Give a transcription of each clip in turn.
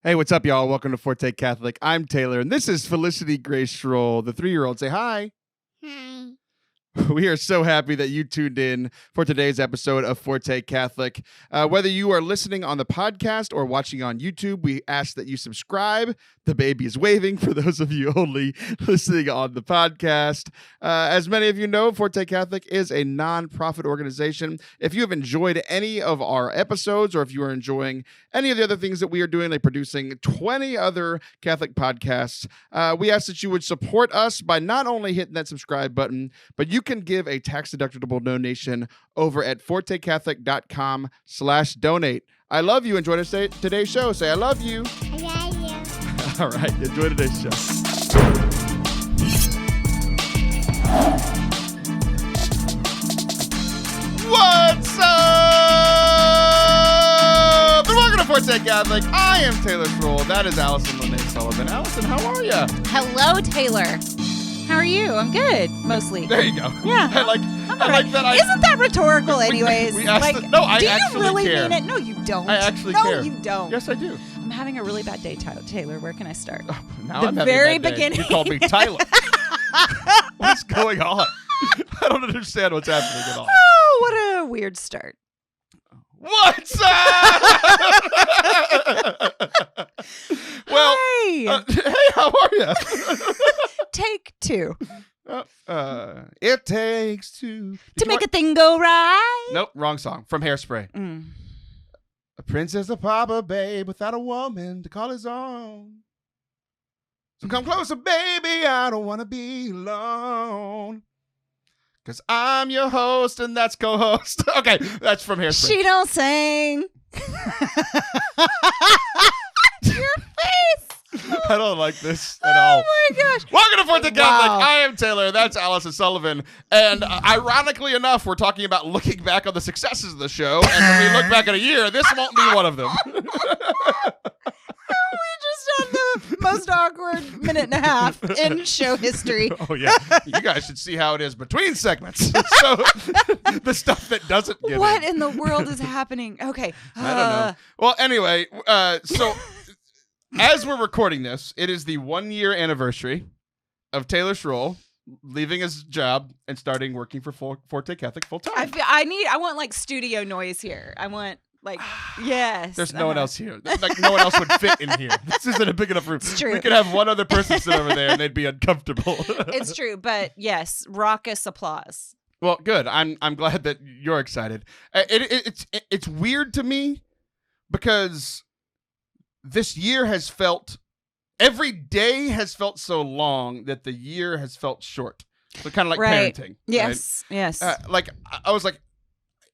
Hey, what's up, y'all? Welcome to Forte Catholic. I'm Taylor, and this is Felicity Grace Schroll, the 3-year-old. Say hi. Hi. We are so happy that you tuned in for today's episode of Forte Catholic. Whether you are listening on the podcast or watching on YouTube, we ask that you subscribe. The baby is waving for those of you only listening on the podcast. As many of you know, Forte Catholic is a non-profit organization. If you have enjoyed any of our episodes or if you are enjoying any of the other things that we are doing, like producing 20 other Catholic podcasts, we ask that you would support us by not only hitting that subscribe button, but you can give a tax-deductible donation over at fortecatholic.com/donate. I love you. Enjoy today's show. Say, I love you. I love you. All right. Enjoy today's show. What's up? And welcome to Forte Catholic. I am Taylor Schroll. That is Allison Sullivan. Allison, how are you? Hello, Taylor. How are you? I'm good, mostly. There you go. Yeah. I like that. Isn't that rhetorical anyways? We asked like, no, I do you actually really care. mean it? No, you don't. I actually no, care. No, you don't. Yes, I do. I'm having a really bad day, Taylor. Where can I start? Oh, now The I'm having very a bad day. beginning. You called me Tyler. What's going on? I don't understand what's happening at all. Oh, what a weird start. What's up? Well, Hey, hey, how are you? take two It takes two to make a thing go right. Nope, wrong song. From Hairspray. Mm. A prince is a pauper, babe, without a woman to call his own. So come closer, baby, I don't want to be alone. Because I'm your host, and that's co-host. Okay, that's from Hairspray. She don't sing. Your face. I don't like this at all. Oh my gosh. Welcome to Forte Catholic. Wow. I am Taylor. That's Allison Sullivan. And ironically enough, we're talking about looking back on the successes of the show. And when we look back at a year, this won't be one of them. We just had the most awkward minute and a half in show history. Oh, yeah. You guys should see how it is between segments. So the stuff that doesn't get What in. in the world is happening? Okay. I don't know. Well, anyway, so as we're recording this, it is the 1-year anniversary of Taylor Schroll leaving his job and starting working for Forte Catholic full time. I want like studio noise here. I want like, yes. There's no one else here. Like no one else would fit in here. This isn't a big enough room. It's true. We could have one other person sit over there and they'd be uncomfortable. It's true, but yes, raucous applause. Well, good. I'm glad that you're excited. It's weird to me because this year has felt, every day has felt so long that the year has felt short. So kind of like Right. parenting. Yes, Right? yes. Like I was like,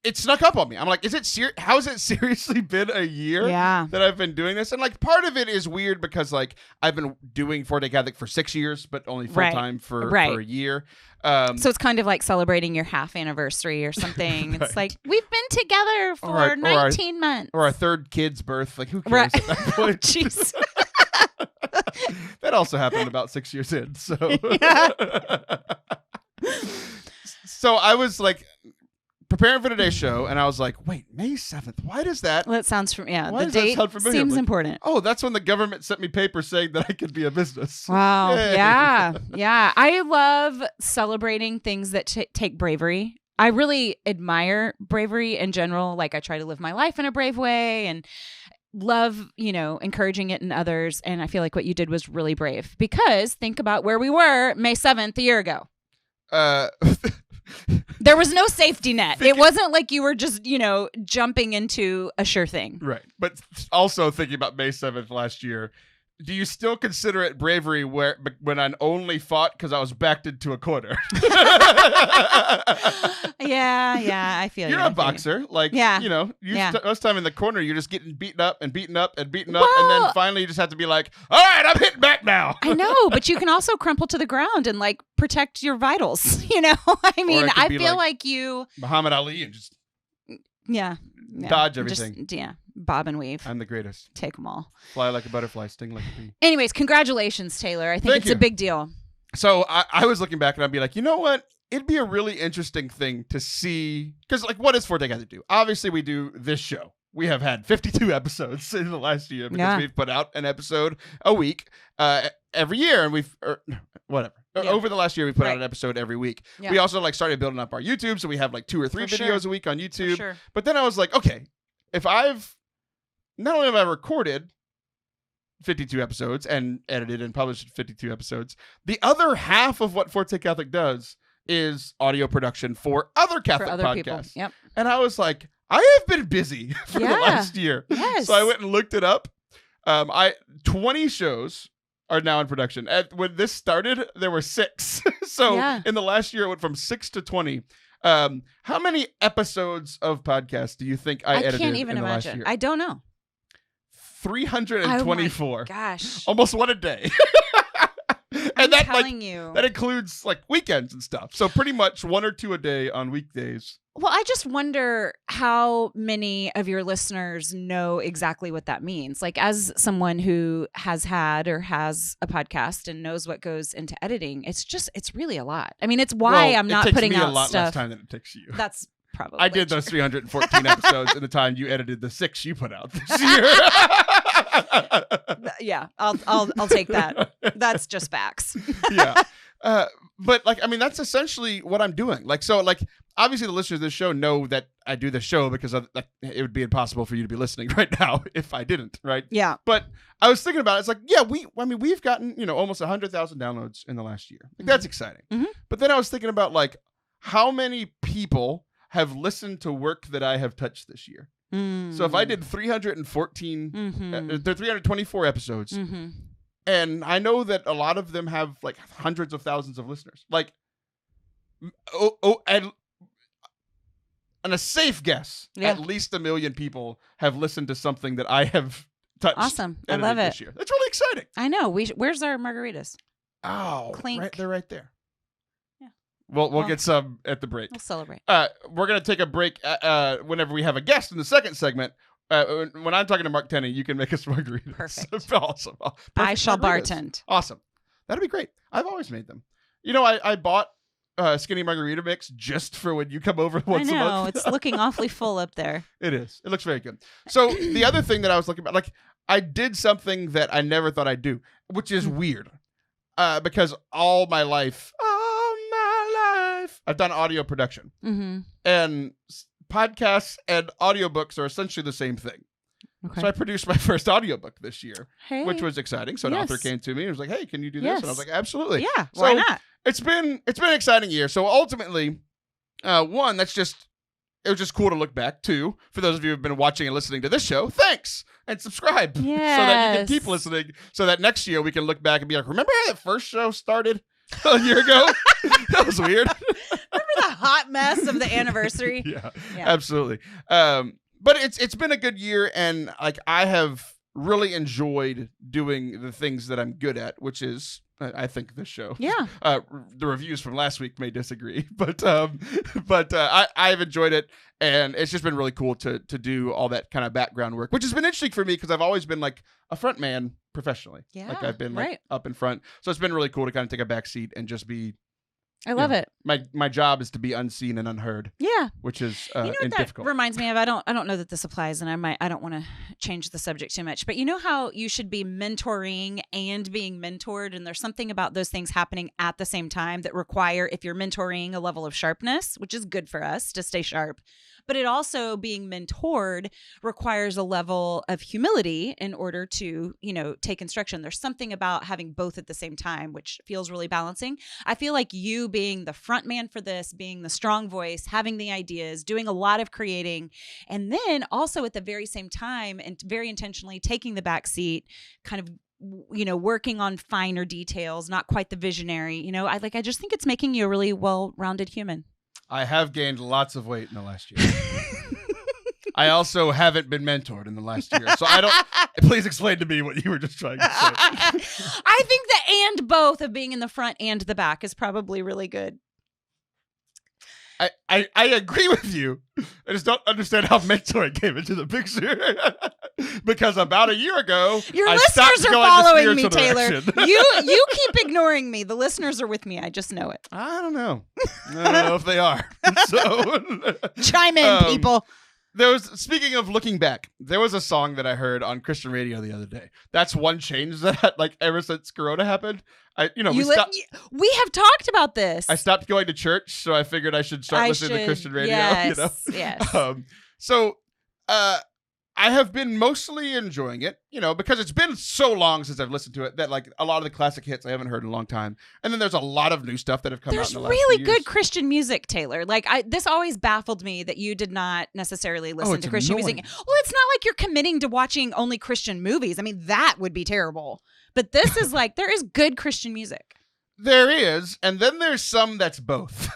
it snuck up on me. I'm like, is it how has it seriously been a year Yeah. that I've been doing this? And like part of it is weird because like I've been doing Forte Catholic for 6 years, but only full time for a year. So it's kind of like celebrating your half anniversary or something. Right. It's like, we've been together for 19 months. Or our third kid's birth. Like who cares at that point? Jeez. That also happened about 6 years in. So, so I was like preparing for today's show, and I was like, "Wait, May 7th? Why does that? Well, that sounds from Why the does that date sound familiar? seems Like, important. Oh, that's when the government sent me papers saying that I could be a business. Wow. Yay. Yeah. Yeah. I love celebrating things that take bravery. I really admire bravery in general. Like I try to live my life in a brave way and love, encouraging it in others. And I feel like what you did was really brave because think about where we were May 7th a year ago. There was no safety net. It wasn't like you were just, jumping into a sure thing. Right. But also thinking about May 7th last year, do you still consider it bravery when I only fought because I was backed into a corner? Yeah, I feel You're a boxer. Like, most time in the corner, you're just getting beaten up and beaten up and beaten up. And then finally you just have to be like, all right, I'm hitting back now. I know, but you can also crumple to the ground and like protect your vitals. I mean, I feel like you. Muhammad Ali and just dodge everything. Just, bob and weave. I'm the greatest. Take them all. Fly like a butterfly, sting like a bee. Anyways, congratulations, Taylor. I think it's a big deal. So I was looking back and I'd be like, you know what? It'd be a really interesting thing to see. Because like, what does Forte Catholic do? Obviously, we do this show. we have had 52 episodes in the last year because we've put out an episode a week every year, and over the last year we put out an episode every week. We also started building up our YouTube, so we have 2 or 3 videos a week on YouTube. But then I was like, okay, if not only have I recorded 52 episodes and edited and published 52 episodes, the other half of what Forte Catholic does is audio production for other Catholic podcasts. People. Yep. And I was like, I have been busy for the last year. Yes. So I went and looked it up. 20 shows are now in production. When this started, there were 6. So in the last year, it went from 6 to 20. How many episodes of podcasts do you think I edited can't even in the imagine. last year? I don't know. 324. Oh my gosh. Almost one a day. And that includes weekends and stuff. So pretty much 1 or 2 a day on weekdays. Well, I just wonder how many of your listeners know exactly what that means. As someone who has had or has a podcast and knows what goes into editing, it's really a lot. I mean, it's why I'm not putting out stuff. It takes me a lot less time than it takes you. That's probably I did those 314 episodes in the time you edited the 6 you put out this year. Yeah, I'll take that. That's just facts. Yeah. But that's essentially what I'm doing. Obviously the listeners of this show know that I do this show because it would be impossible for you to be listening right now if I didn't, right? Yeah. But I was thinking about it. It's we've gotten, almost 100,000 downloads in the last year. That's exciting. Mm-hmm. But then I was thinking about how many people have listened to work that I have touched this year. Mm. So if I did 324 episodes, and I know that a lot of them have hundreds of thousands of listeners, and a safe guess, at least 1 million people have listened to something that I have touched. Awesome. I love it. This year. That's really exciting. I know. Where's our margaritas? Oh, Clink. They're right there. Yeah. We'll get some at the break. We'll celebrate. We're going to take a break whenever we have a guest in the second segment. When I'm talking to Mark Tenney, you can make us margaritas. Perfect. Awesome. I shall bartend. Awesome. That'd be great. I've always made them. I bought skinny margarita mix just for when you come over once a month. I know. It's looking awfully full up there. It is. It looks very good. So the other thing that I was looking about, I did something that I never thought I'd do, which is weird. Because all my life, I've done audio production. Mm-hmm. And podcasts and audiobooks are essentially the same thing. Okay. So I produced my first audiobook this year, which was exciting. So an author came to me and was like, "Hey, can you do this?" And I was like, "Absolutely." Yeah, why not? It's been an exciting year. So ultimately, one, it was just cool to look back. 2, for those of you who have been watching and listening to this show, thanks and subscribe so that you can keep listening. So that next year we can look back and be like, "Remember how that first show started a year ago? That was weird." Remember the hot mess of the anniversary? Yeah, absolutely. But it's been a good year, and I have really enjoyed doing the things that I'm good at, which is I think this show. Yeah. The reviews from last week may disagree, but I've enjoyed it, and it's just been really cool to do all that kind of background work, which has been interesting for me because I've always been a front man professionally. Yeah. I've been up in front, so it's been really cool to kind of take a back seat and just be. I love it. My job is to be unseen and unheard. Yeah, which is That difficult. reminds me of. I don't know that this applies, and I don't want to change the subject too much. But you know how you should be mentoring and being mentored, and there's something about those things happening at the same time that require, if you're mentoring, a level of sharpness, which is good for us to stay sharp. But it also, being mentored, requires a level of humility in order to, take instruction. There's something about having both at the same time, which feels really balancing. I feel like you being the front man for this, being the strong voice, having the ideas, doing a lot of creating, and then also at the very same time and very intentionally taking the back seat, kind of working on finer details, not quite the visionary. I just think it's making you a really well-rounded human. I have gained lots of weight in the last year. I also haven't been mentored in the last year. So please explain to me what you were just trying to say. I think the and both of being in the front and the back is probably really good. I agree with you. I just don't understand how mentoring came into the picture. Because about a year ago, your I listeners are following me, Taylor. Direction. You keep ignoring me. The listeners are with me. I just know it. I don't know if they are. So chime in, people. Speaking of looking back, there was a song that I heard on Christian radio the other day. That's one change that like ever since Corona happened. We have talked about this. I stopped going to church, so I figured I should start listening to Christian radio. Yes, yes. So I have been mostly enjoying it, because it's been so long since I've listened to it that like a lot of the classic hits I haven't heard in a long time. And then there's a lot of new stuff that have come out in the last really few good years. Christian music, Taylor. Like this always baffled me that you did not necessarily listen to Christian music. Well, it's not like you're committing to watching only Christian movies. I mean, that would be terrible. But this is like, there is good Christian music. There is. And then there's some that's both.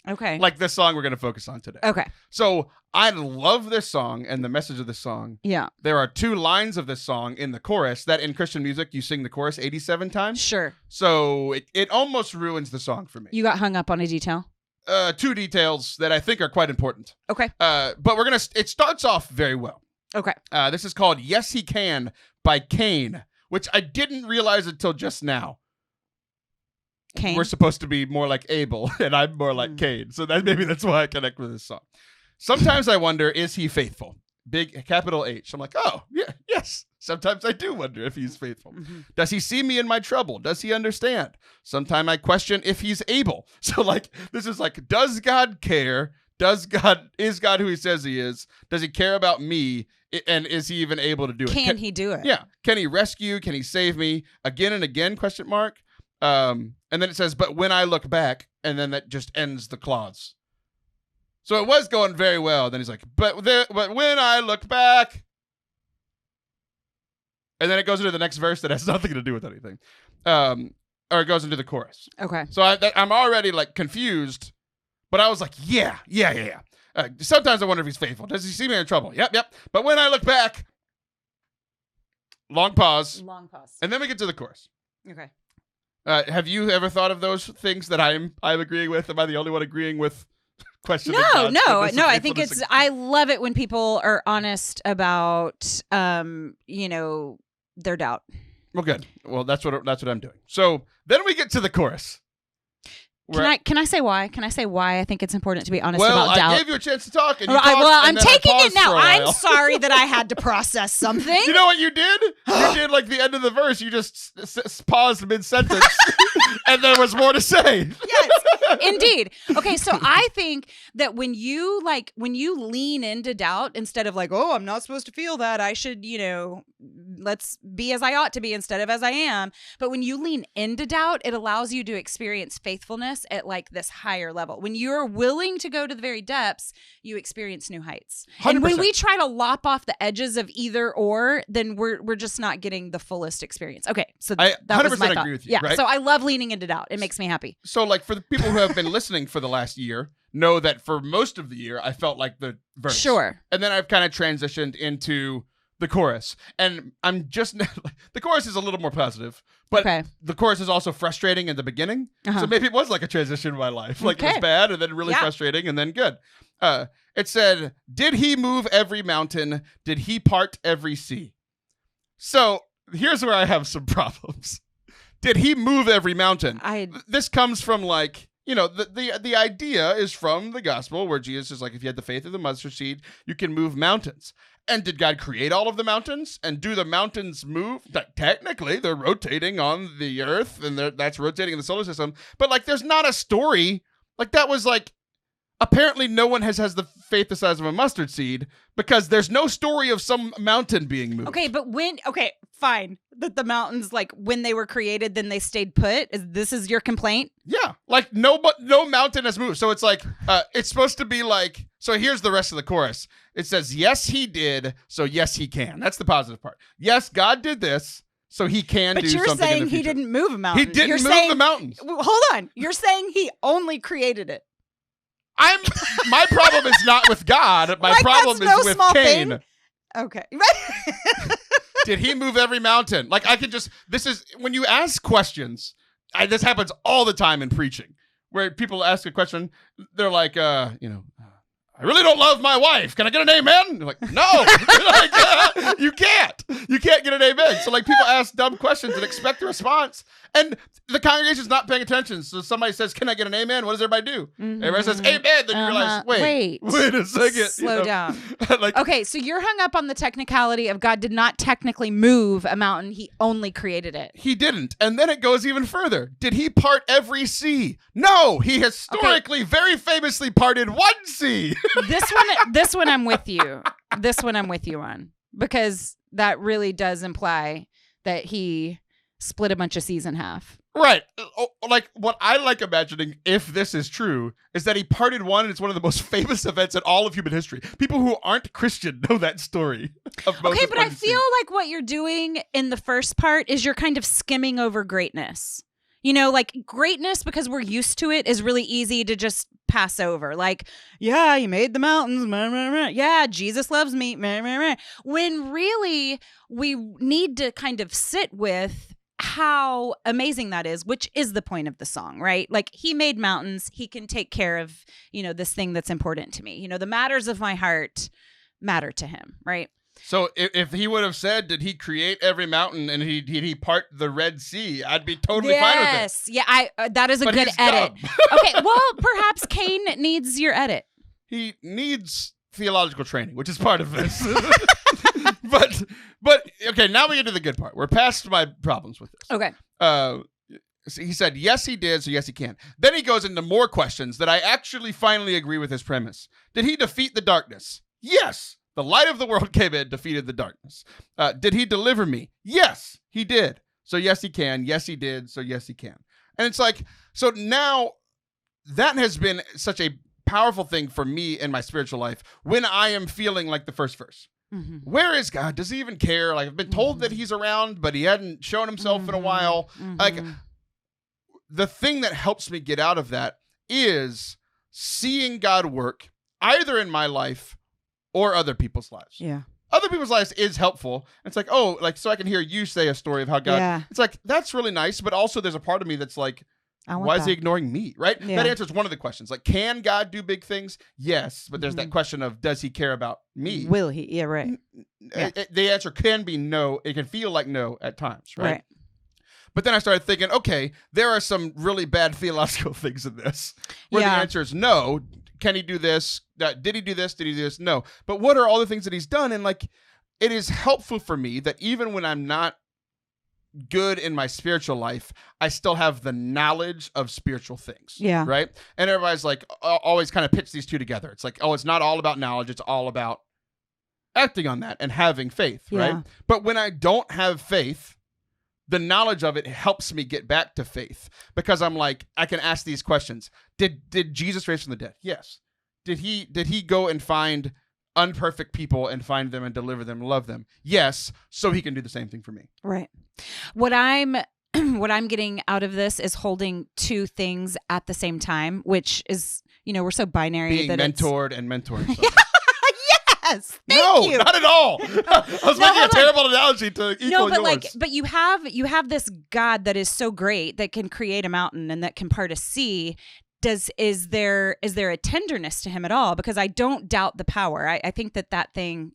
Okay. Like this song we're going to focus on today. Okay. So I love this song and the message of this song. Yeah. There are 2 lines of this song in the chorus that in Christian music, you sing the chorus 87 times. Sure. So it almost ruins the song for me. You got hung up on a detail? 2 details that I think are quite important. Okay. But it starts off very well. Okay. This is called Yes He Can by Cain, which I didn't realize until just now. Cain. We're supposed to be more like Abel, and I'm more like Cain. So maybe that's why I connect with this song. Sometimes I wonder, is he faithful? Big capital H. I'm like, oh, yeah, yes. Sometimes I do wonder if he's faithful. Mm-hmm. Does he see me in my trouble? Does he understand? Sometimes I question if he's able. So like, this is like, does God care? Is God who he says he is? Does he care about me? And is he even able to do it? Can he do it? Yeah. Can he rescue? Can he save me? Again and again, question mark. And then it says, but when I look back, and then that just ends the clause. So it was going very well. Then he's like, but when I look back, and then it goes into the next verse that has nothing to do with anything. Or it goes into the chorus. Okay. So I'm already like confused, but I was like, yeah. Sometimes I wonder if he's faithful. Does he see me in trouble? Yep. But when I look back, long pause. And then we get to the chorus. Okay. Have you ever thought of those things that I'm agreeing with? Am I the only one agreeing with questioning? No. I think I love it when people are honest about, their doubt. Well, good. Well, that's what I'm doing. So then we get to the chorus. Can I say why? Can I say why I think it's important to be honest about doubt? Well, I gave you a chance to talk. And I'm taking it now. I'm sorry that I had to process something. You know what you did? You did like the end of the verse. You just paused mid-sentence, and there was more to say. Yes, indeed. Okay, so I think that when you lean into doubt instead of like, oh, I'm not supposed to feel that. I should, let's be as I ought to be instead of as I am. But when you lean into doubt, it allows you to experience faithfulness at like this higher level. When you're willing to go to the very depths, you experience new heights. 100%. And when we try to lop off the edges of either or, then we're just not getting the fullest experience. Okay, so I that 100% was my thought. agree with you. Yeah, right? so I love leaning into doubt. It makes me happy. So like for the people who have been listening for the last year, know that for most of the year, I felt like the verse. Sure. And then I've kind of transitioned into the chorus. And I'm just, the chorus is a little more positive, but the chorus is also frustrating in the beginning. So maybe it was like a transition in my life. Like it was bad and then really frustrating and then good. It said, did he move every mountain? Did he part every sea? So here's where I have some problems. Did he move every mountain? This comes from like, the idea is from the gospel where Jesus is like, if you had the faith of the mustard seed, you can move mountains. And did God create all of the mountains? And do the mountains move? Technically, they're rotating on the earth and that's rotating in the solar system. But like, there's not a story. Like that was like, apparently no one has the faith the size of a mustard seed because there's no story of some mountain being moved. Okay, but fine. That the mountains, like when they were created, then they stayed put. This is your complaint? Yeah, like no mountain has moved. So it's like, it's supposed to be like, so here's the rest of the chorus. It says, yes, he did. So yes, he can. That's the positive part. Yes, God did this. So he can do something in the future. But you're saying he didn't move a mountain. He didn't move the mountains. Hold on. You're saying he only created it. My problem is not with God. My problem is with Cain. Thing. Okay. Did he move every mountain? Like this is when you ask questions, this happens all the time in preaching where people ask a question. They're like, I really don't love my wife. Can I get an amen? You're like, no. Like, you can't. You can't get an amen. So like people ask dumb questions and expect a response. And the congregation's not paying attention. So somebody says, can I get an amen? What does everybody do? Mm-hmm. Everybody says, amen. Then you realize, wait a second. Slow down. Like, okay, so you're hung up on the technicality of God did not technically move a mountain. He only created it. He didn't. And then it goes even further. Did he part every sea? No. He historically, very famously parted one sea. This one I'm with you. This one I'm with you on. Because that really does imply that he split a bunch of seas in half. Right. Like what I like imagining, if this is true, is that he parted one and it's one of the most famous events in all of human history. People who aren't Christian know that story. Okay, but I feel like what you're doing in the first part is you're kind of skimming over greatness. You know, like greatness, because we're used to it, is really easy to just pass over. Like, yeah, he made the mountains. Yeah, Jesus loves me. When really we need to kind of sit with how amazing that is, which is the point of the song, right? Like he made mountains. He can take care of, this thing that's important to me. The matters of my heart matter to him, right? So if he would have said, did he create every mountain and he part the Red Sea, I'd be totally fine with it. Yes. Yeah, that is a but good edit. Okay, well, perhaps Cain needs your edit. He needs theological training, which is part of this. But okay, now we get to the good part. We're past my problems with this. Okay. So he said, yes, he did, so yes, he can. Then he goes into more questions that I actually finally agree with his premise. Did he defeat the darkness? Yes. The light of the world came in, defeated the darkness. Did he deliver me? Yes, he did. So yes, he can. Yes, he did. So yes, he can. And it's like, so now that has been such a powerful thing for me in my spiritual life when I am feeling like the first verse. Mm-hmm. Where is God? Does he even care? Like I've been told that he's around, but he hadn't shown himself in a while. Like the thing that helps me get out of that is seeing God work either in my life or other people's lives. Yeah. Other people's lives is helpful. It's like, oh, like, so I can hear you say a story of how God, yeah. It's like, that's really nice. But also there's a part of me that's like, why is he ignoring me? Right. Yeah. That answers one of the questions. Like, can God do big things? Yes. But there's that question of, does he care about me? Will he? Yeah. Right. Yeah. The answer can be no. It can feel like no at times. Right. But then I started thinking, okay, there are some really bad theological things in this where the answer is no. Can he do this? Did he do this? Did he do this? No. But what are all the things that he's done? And like, it is helpful for me that even when I'm not good in my spiritual life, I still have the knowledge of spiritual things. Yeah. Right. And everybody's like, always kind of pitch these two together. It's like, oh, it's not all about knowledge. It's all about acting on that and having faith. Yeah. Right. But when I don't have faith, the knowledge of it helps me get back to faith because I'm like, I can ask these questions. Did Jesus raise from the dead? Yes. Did he go and find unperfect people and find them and deliver them and love them? Yes. So he can do the same thing for me. Right. What I'm getting out of this is holding two things at the same time, which is, we're so binary. Being that mentored and mentoring. Yes, thank you. Not at all. I was making a terrible analogy to equal yours. But you have this God that is so great that can create a mountain and that can part a sea. Is there a tenderness to him at all? Because I don't doubt the power. I think that thing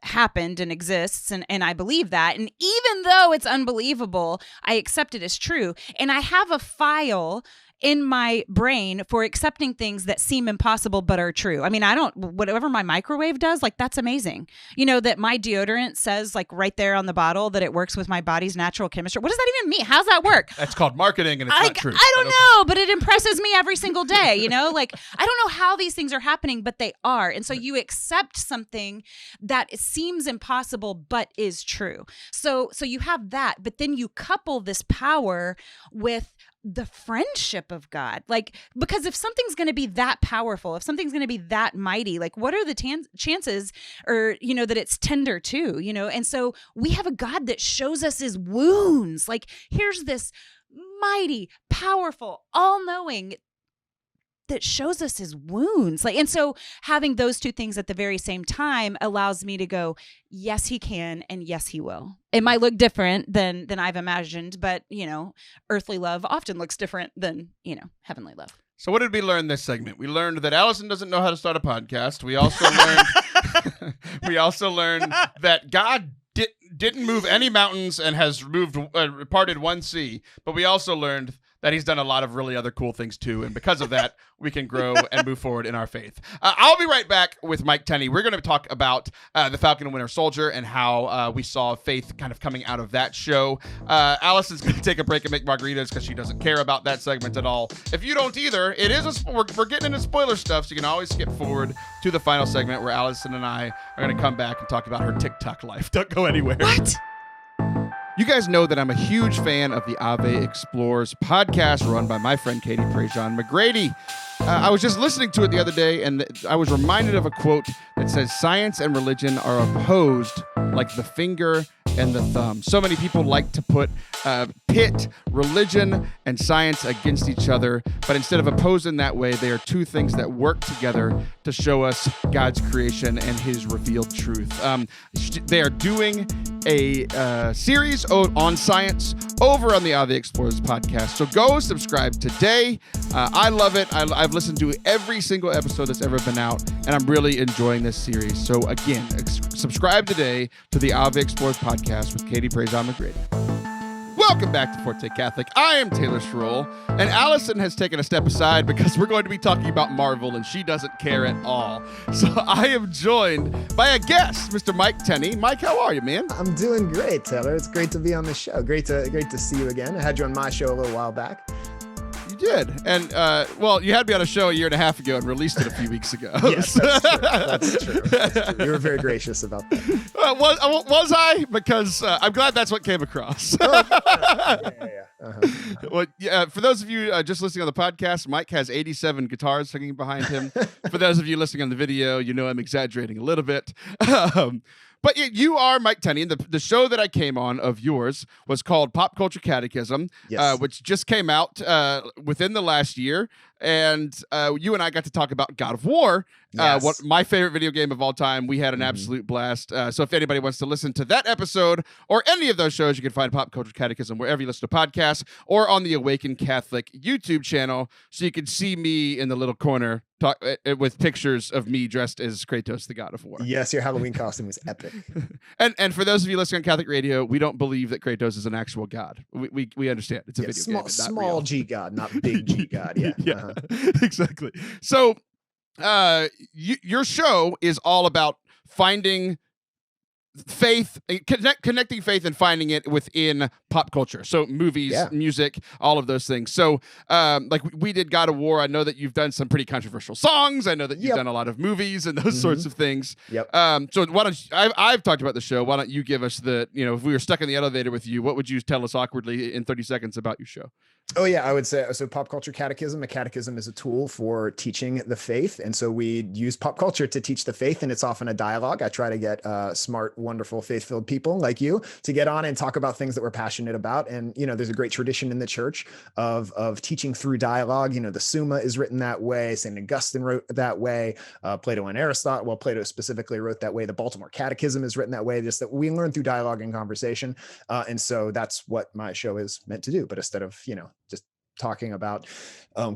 happened and exists, and I believe that. And even though it's unbelievable, I accept it as true. And I have a file in my brain for accepting things that seem impossible but are true. I mean, whatever my microwave does, like that's amazing. That my deodorant says like right there on the bottle that it works with my body's natural chemistry. What does that even mean? How's that work? That's called marketing and it's not true. I don't know, but it impresses me every single day, Like I don't know how these things are happening, but they are. And so you accept something that seems impossible but is true. So you have that, but then you couple this power with the friendship of God. Like, because if something's going to be that powerful, if something's going to be that mighty, like what are the chances or, that it's tender too, And so we have a God that shows us his wounds. Like here's this mighty, powerful, all-knowing that shows us his wounds. Like, and so having those two things at the very same time allows me to go, yes, he can. And yes, he will. It might look different than I've imagined, but earthly love often looks different than, heavenly love. So what did we learn this segment? We learned that Allison doesn't know how to start a podcast. We also learned that God didn't move any mountains and has parted one sea. But we also learned that he's done a lot of really other cool things too, and because of that, we can grow and move forward in our faith. I'll be right back with Mike Tenney. We're going to talk about the Falcon Winter Soldier and how we saw faith kind of coming out of that show. Allison's going to take a break and make margaritas because she doesn't care about that segment at all. If you don't either, we're getting into spoiler stuff, so you can always skip forward to the final segment where Allison and I are going to come back and talk about her TikTok life. Don't go anywhere. What? You guys know that I'm a huge fan of the Ave Explores podcast run by my friend Katie Prejean McGrady. I was just listening to it the other day, and I was reminded of a quote that says, "Science and religion are opposed like the finger and the thumb." So many people like to pit religion and science against each other, but instead of opposing that way, they are two things that work together to show us God's creation and his revealed truth. They are doing a series on science over on the Ave Explorers podcast. So go subscribe today. I love it. I've listened to every single episode that's ever been out, and I'm really enjoying this series. So again, subscribe today to the Ave Explorers podcast with Katie Prejean McGrady. Welcome back to Forte Catholic. I am Taylor Schroll, and Allison has taken a step aside because we're going to be talking about Marvel, and she doesn't care at all. So I am joined by a guest, Mr. Mike Tenney. Mike, how are you, man? I'm doing great, Taylor. It's great to be on the show. Great to see you again. I had you on my show a little while back. You did. And, you had me on a show a year and a half ago and released it a few weeks ago. Yes, that's true. That's true. You were very gracious about that. Was I? Because I'm glad that's what came across. Yeah. Well, for those of you just listening on the podcast, Mike has 87 guitars hanging behind him. For those of you listening on the video, you know I'm exaggerating a little bit. But you are Mike Tenney, and the show that I came on of yours was called Culture Catechism, yes. Which just came out within the last year. And you and I got to talk about God of War, Yes. My favorite video game of all time. We had an absolute blast. So if anybody wants to listen to that episode or any of those shows, you can find Pop Culture Catechism wherever you listen to podcasts or on the Awakened Catholic YouTube channel. So you can see me in the little corner with pictures of me dressed as Kratos, the God of War. Yes, your Halloween costume was epic. And for those of you listening on Catholic radio, we don't believe that Kratos is an actual god. We understand it's a video game. It's not small real. G God, not big G God. Yeah, yeah, exactly. So your show is all about finding faith, connecting faith and finding it within pop culture. So movies, music, all of those things. So like we did God of War. I know that you've done some pretty controversial songs. I know that you've done a lot of movies and those sorts of things. Yep. So why don't I've talked about the show. Why don't you give us if we were stuck in the elevator with you, what would you tell us awkwardly in 30 seconds about your show? Oh yeah, I would say so. Pop Culture Catechism. A catechism is a tool for teaching the faith, and so we use pop culture to teach the faith, and it's often a dialogue. I try to get smart, wonderful, faith-filled people like you to get on and talk about things that we're passionate about. And there's a great tradition in the church of teaching through dialogue. The Summa is written that way. St. Augustine wrote that way. Plato and Aristotle. Well, Plato specifically wrote that way. The Baltimore Catechism is written that way. Just that we learn through dialogue and conversation, and so that's what my show is meant to do. But instead of just talking about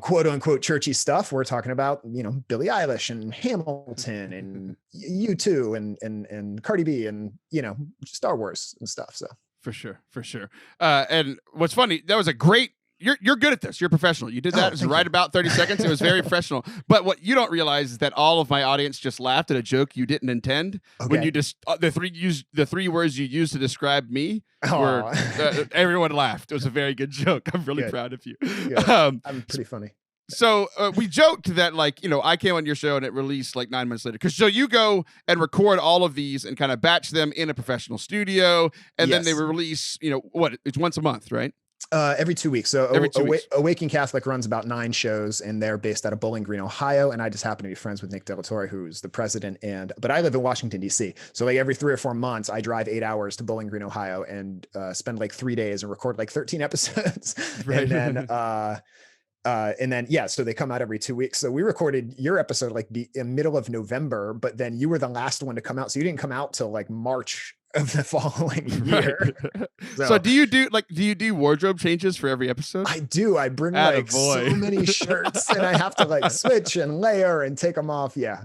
quote unquote churchy stuff, we're talking about Billie Eilish and Hamilton and U2 and Cardi B and Star Wars and stuff. So for sure. And what's funny, that was a great. You're good at this. You're a professional. You did that. It was right about 30 seconds. It was very professional. But what you don't realize is that all of my audience just laughed at a joke you didn't intend. Okay. When you just the three words you used to describe me were everyone laughed. It was a very good joke. I'm really proud of you. I'm pretty funny. So we joked that I came on your show and it released 9 months later. So you go and record all of these and kind of batch them in a professional studio, and then they release. It's once a month, right? Every 2 weeks. So every 2 weeks. Awakened Catholic runs about 9 shows, and they're based out of Bowling Green, Ohio. And I just happen to be friends with Nick De La Torre, who's the president. But I live in Washington, D.C. So every 3 or 4 months, I drive 8 hours to Bowling Green, Ohio, and spend 3 days and record 13 episodes. Right. And then, so they come out every 2 weeks. So we recorded your episode in middle of November, but then you were the last one to come out. So you didn't come out till March of the following year. Right. So do you do wardrobe changes for every episode? I do. I bring like so many shirts and I have to like switch and layer and take them off. Yeah.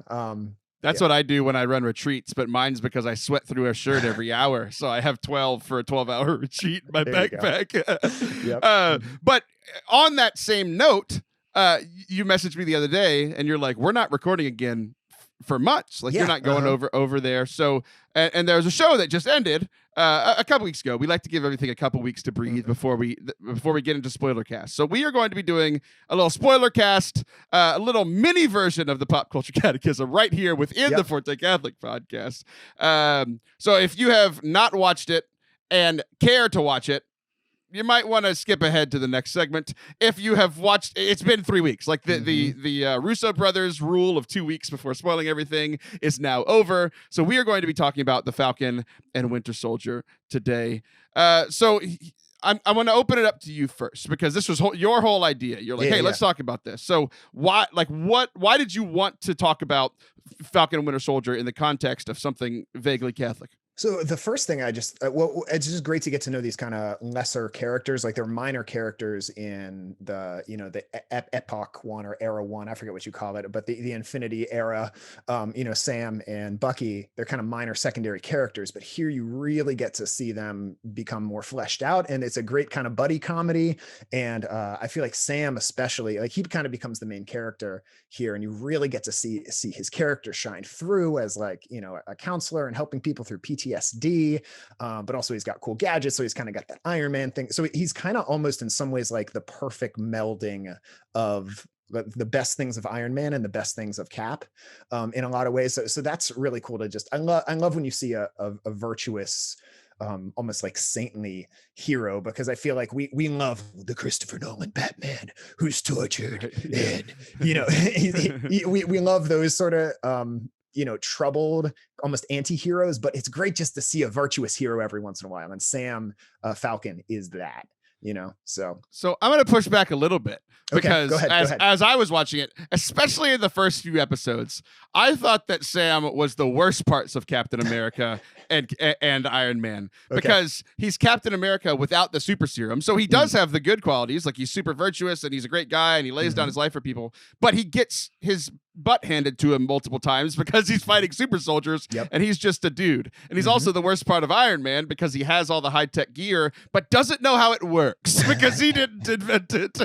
That's what I do when I run retreats, but mine's because I sweat through a shirt every hour. So I have 12 for a 12-hour retreat in my backpack. Yep. But on that same note, you messaged me the other day and you're like, we're not recording again for months. Like you're not going over there. So, and there was a show that just ended a couple weeks ago. We like to give everything a couple weeks to breathe before we get into spoiler cast. So we are going to be doing a little spoiler cast, a little mini version of the Pop Culture Catechism right here within the Forte Catholic podcast. So if you have not watched it and care to watch it, you might want to skip ahead to the next segment. If you have watched, it's been 3 weeks. Like the Russo brothers rule of 2 weeks before spoiling everything is now over. So we are going to be talking about the Falcon and Winter Soldier today. So I want to open it up to you first because this was your whole idea. You're like, hey, let's talk about this. So why did you want to talk about Falcon and Winter Soldier in the context of something vaguely Catholic? So the first thing it's just great to get to know these kind of lesser characters. Like they're minor characters in the, the epoch one or era one. I forget what you call it, but the Infinity era, Sam and Bucky, they're kind of minor secondary characters, but here you really get to see them become more fleshed out. And it's a great kind of buddy comedy. And I feel like Sam, especially, like he kind of becomes the main character here. And you really get to see his character shine through as like, a counselor and helping people through PTSD, but also he's got cool gadgets. So he's kind of got that Iron Man thing. So he's kind of almost in some ways like the perfect melding of the best things of Iron Man and the best things of Cap in a lot of ways. So that's really cool to just, I love when you see a virtuous, almost like saintly hero, because I feel like we love the Christopher Nolan Batman who's tortured and, we love those sort of, troubled, almost anti-heroes, but it's great just to see a virtuous hero every once in a while. And Sam Falcon is that, so I'm going to push back a little bit because go ahead. As I was watching it, especially in the first few episodes, I thought that Sam was the worst parts of Captain America and Iron Man because he's Captain America without the super serum. So he does have the good qualities. Like he's super virtuous and he's a great guy and he lays down his life for people, but he gets his butt handed to him multiple times because he's fighting super soldiers and he's just a dude. And he's also the worst part of Iron Man because he has all the high-tech gear, but doesn't know how it works because he didn't invent it.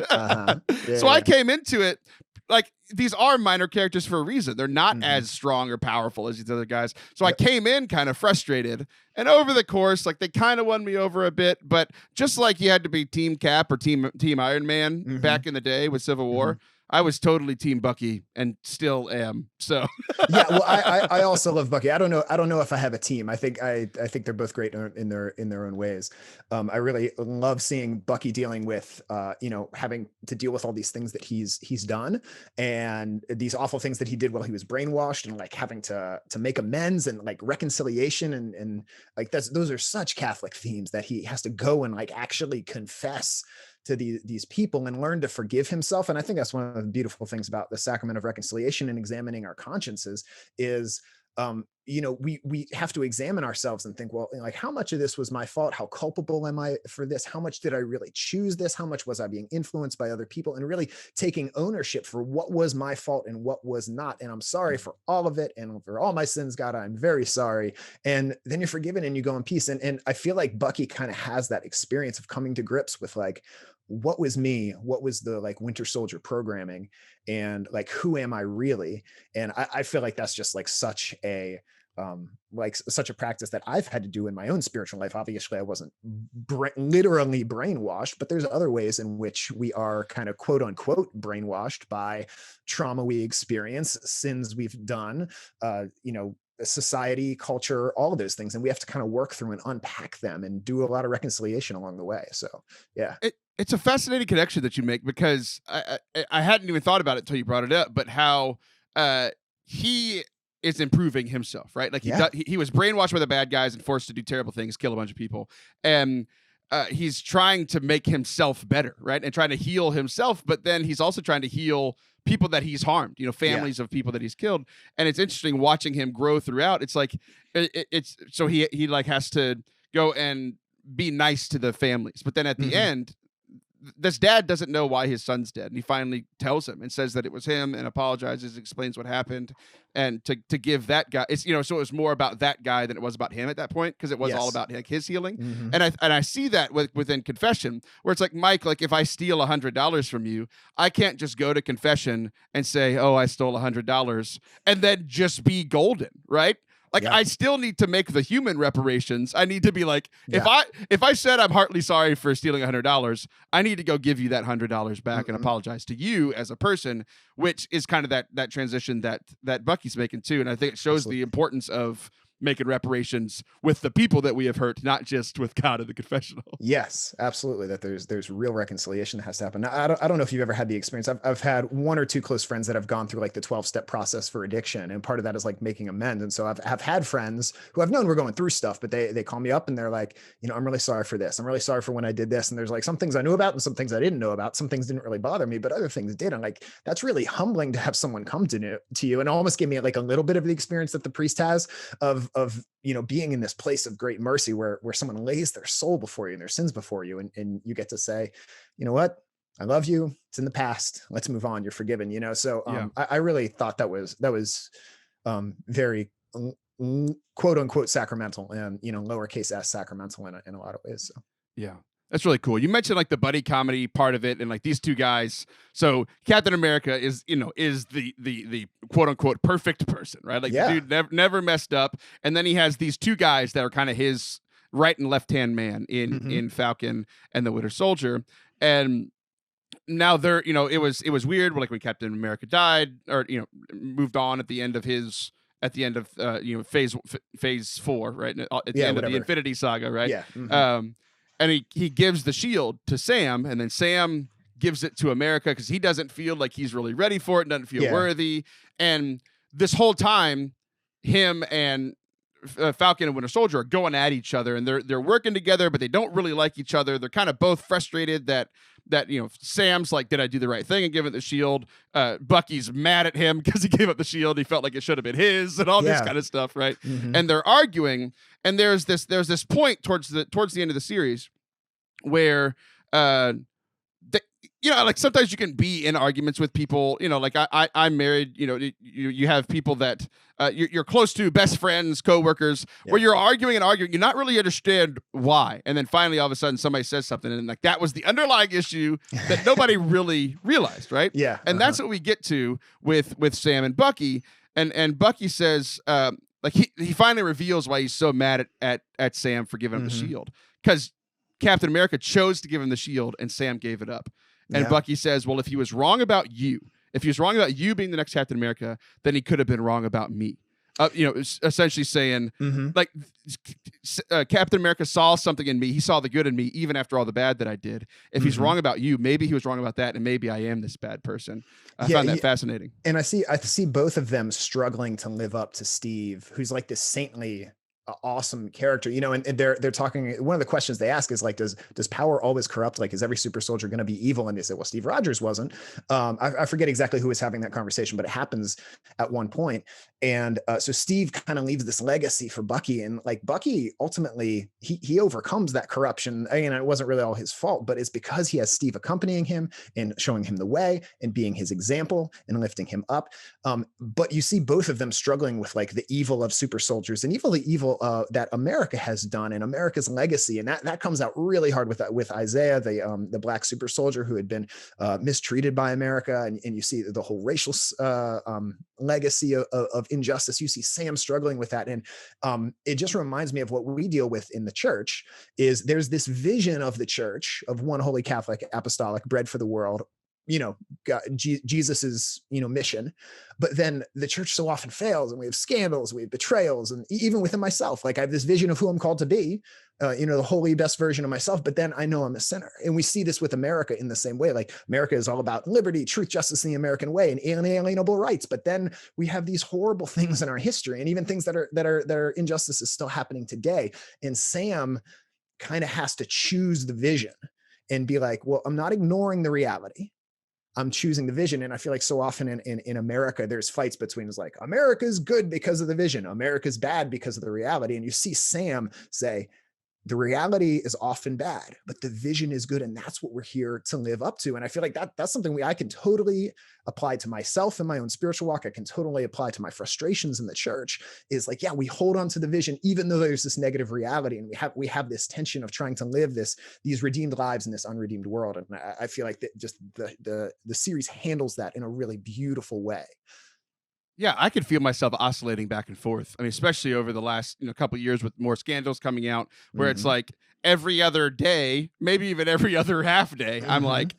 So I came into it like these are minor characters for a reason. They're not as strong or powerful as these other guys. So I came in kind of frustrated, and over the course, like they kind of won me over a bit, but just like you had to be Team Cap or Team Iron Man back in the day with Civil War, I was totally Team Bucky and still am. So well, I also love Bucky. I don't know if I have a team. I think they're both great in their own ways. I really love seeing Bucky dealing with having to deal with all these things that he's done and these awful things that he did while he was brainwashed, and like having to make amends and like reconciliation and like those are such Catholic themes that he has to go and like actually confess to these people and learn to forgive himself. And I think that's one of the beautiful things about the sacrament of reconciliation and examining our consciences is, we have to examine ourselves and think, well, like how much of this was my fault? How culpable am I for this? How much did I really choose this? How much was I being influenced by other people? And really taking ownership for what was my fault and what was not. And I'm sorry for all of it. And for all my sins, God, I'm very sorry. And then you're forgiven and you go in peace. And I feel like Bucky kind of has that experience of coming to grips with like, what was me? What was the like Winter Soldier programming? And like, who am I really? And I feel like that's just like such a practice that I've had to do in my own spiritual life. Obviously I wasn't literally brainwashed, but there's other ways in which we are kind of quote unquote brainwashed by trauma we experience, sins we've done, society, culture, all of those things. And we have to kind of work through and unpack them and do a lot of reconciliation along the way. So, yeah. It's a fascinating connection that you make because I hadn't even thought about it until you brought it up, but how he is improving himself, right? Like he was brainwashed by the bad guys and forced to do terrible things, kill a bunch of people. And he's trying to make himself better, right? And trying to heal himself, but then he's also trying to heal people that he's harmed, families of people that he's killed. And it's interesting watching him grow throughout. It's like, it's so he like has to go and be nice to the families. But then at the end, this dad doesn't know why his son's dead. And he finally tells him and says that it was him and apologizes, explains what happened. And to give that guy, it's, so it was more about that guy than it was about him at that point. Cause it was all about like his healing. And I see that within confession where it's like, Mike, like if I steal $100 from you, I can't just go to confession and say, oh, I stole $100 and then just be golden. Right. Like I still need to make the human reparations. I need to be like, if I said I'm heartily sorry for stealing $100, I need to go give you that $100 back and apologize to you as a person, which is kind of that transition that Bucky's making too. And I think it shows the importance of making reparations with the people that we have hurt, not just with God in the confessional. Yes, absolutely. That there's real reconciliation that has to happen. Now, I don't know if you've ever had the experience. I've had one or two close friends that have gone through like the 12-step process for addiction. And part of that is like making amends. And so I've had friends who I've known we're going through stuff, but they call me up and they're like, I'm really sorry for this. I'm really sorry for when I did this. And there's like some things I knew about and some things I didn't know about. Some things didn't really bother me, but other things did. And like, that's really humbling to have someone come to you and almost give me like a little bit of the experience that the priest has of being in this place of great mercy where someone lays their soul before you and their sins before you. And you get to say, you know what? I love you. It's in the past. Let's move on. You're forgiven, So I really thought that was very quote unquote sacramental and, lowercase s sacramental in a lot of ways. So, yeah. That's really cool. You mentioned like the buddy comedy part of it and like these two guys. So Captain America is the quote unquote perfect person, right? Like the dude never messed up. And then he has these two guys that are kind of his right and left hand man in Falcon and the Winter Soldier. And now they're, it was weird like when Captain America died or, moved on at the end of phase 4, right? At the end of the Infinity Saga, right? Yeah. And he gives the shield to Sam, and then Sam gives it to America because he doesn't feel like he's really ready for it, doesn't feel worthy. And this whole time, him and Falcon and Winter Soldier are going at each other, and they're working together, but they don't really like each other. They're kind of both frustrated that Sam's like, did I do the right thing and give it the shield? Bucky's mad at him because he gave up the shield. He felt like it should have been his and all this kind of stuff, right? And they're arguing, and there's this point towards the end of the series where like sometimes you can be in arguments with people, like I'm married, you have people that you're close to, best friends, coworkers, where you're arguing, you not really understand why. And then finally, all of a sudden somebody says something and like, that was the underlying issue that nobody really realized. Right. Yeah. And that's what we get to with Sam and Bucky. And Bucky says, like he finally reveals why he's so mad at Sam for giving him the shield. Because Captain America chose to give him the shield and Sam gave it up. And Bucky says, well, if he was wrong about you being the next Captain America, then he could have been wrong about me. Essentially saying like Captain America saw something in me. He saw the good in me, even after all the bad that I did. If he's wrong about you, maybe he was wrong about that. And maybe I am this bad person. I found that fascinating. And I see both of them struggling to live up to Steve, who's like this saintly, awesome character, and they're talking. One of the questions they ask is like, does power always corrupt? Like, is every super soldier going to be evil? And they say, well, Steve Rogers wasn't. I forget exactly who was having that conversation, but it happens at one point. And so Steve kind of leaves this legacy for Bucky, and like Bucky ultimately he overcomes that corruption. And it wasn't really all his fault, but it's because he has Steve accompanying him and showing him the way and being his example and lifting him up. But you see both of them struggling with like the evil of super soldiers and the evil that America has done and America's legacy. And that comes out really hard with Isaiah, the black super soldier who had been mistreated by America. And you see the whole racial legacy of injustice. You see Sam struggling with that. And it just reminds me of what we deal with in the church is there's this vision of the church of one holy Catholic apostolic bread for the world, God, Jesus's, mission. But then the church so often fails and we have scandals, we have betrayals. And even within myself, like I have this vision of who I'm called to be, the holy best version of myself, but then I know I'm a sinner. And we see this with America in the same way. Like America is all about liberty, truth, justice, and the American way and inalienable rights. But then we have these horrible things in our history and even things that are injustices still happening today. And Sam kind of has to choose the vision and be like, well, I'm not ignoring the reality. I'm choosing the vision. And I feel like so often in America, there's fights between it's like, America's good because of the vision. America's bad because of the reality. And you see Sam say, the reality is often bad, but the vision is good. And that's what we're here to live up to. And I feel like that's something I can totally apply to myself in my own spiritual walk. I can totally apply to my frustrations in the church is like, yeah, we hold on to the vision, even though there's this negative reality. And we have this tension of trying to live these redeemed lives in this unredeemed world. And I feel like the series handles that in a really beautiful way. Yeah, I could feel myself oscillating back and forth. I mean, especially over the last couple of years with more scandals coming out, where it's like every other day, maybe even every other half day, I'm like,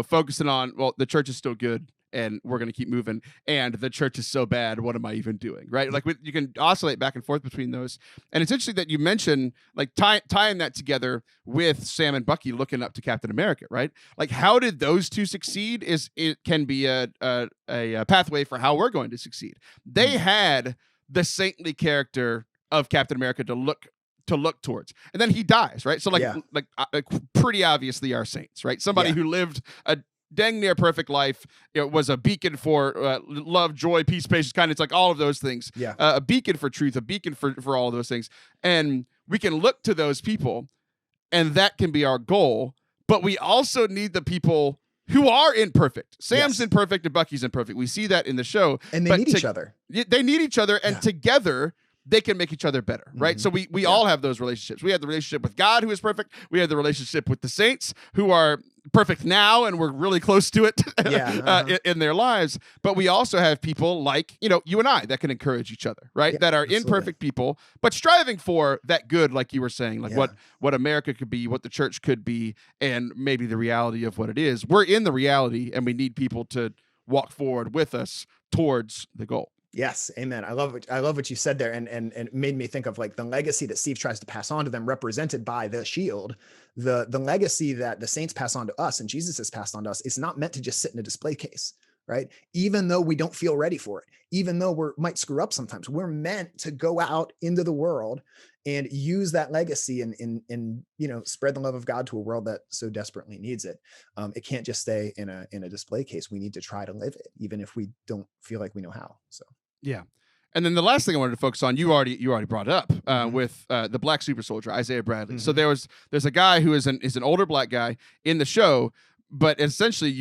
focusing on, well, the church is still good and we're going to keep moving, and the church is so bad, what am I even doing, right? Like you can oscillate back and forth between those. And it's interesting that you mentioned like tying that together with Sam and Bucky looking up to Captain America, right? Like, how did those two succeed it can be a pathway for how we're going to succeed. They had the saintly character of Captain America to look towards, and then he dies, right? So like pretty obviously our saints, right? Somebody who lived a dang near perfect life, was a beacon for love, joy, peace, patience, kindness, like all of those things. Yeah. A beacon for truth, a beacon for all of those things. And we can look to those people, and that can be our goal. But we also need the people who are imperfect. Sam's imperfect and Bucky's imperfect. We see that in the show. And they need each other. They need each other, and together they can make each other better, right? So we all have those relationships. We have the relationship with God, who is perfect. We have the relationship with the saints, who are perfect now, and we're really close to it in their lives. But we also have people like, you and I, that can encourage each other, right? That are imperfect people, but striving for that good, like you were saying, like what America could be, what the church could be, and maybe the reality of what it is. We're in the reality, and we need people to walk forward with us towards the goal. Yes. Amen. I love what you said there. And it made me think of like the legacy that Steve tries to pass on to them, represented by the shield. The legacy that the saints pass on to us and Jesus has passed on to us is not meant to just sit in a display case, right? Even though we don't feel ready for it, even though we might screw up sometimes, we're meant to go out into the world and use that legacy and spread the love of God to a world that so desperately needs it. It can't just stay in a display case. We need to try to live it, even if we don't feel like we know how. So. Yeah. And then the last thing I wanted to focus on, you already brought it up with the black super soldier, Isaiah Bradley. So there's a guy who is an older black guy in the show, but essentially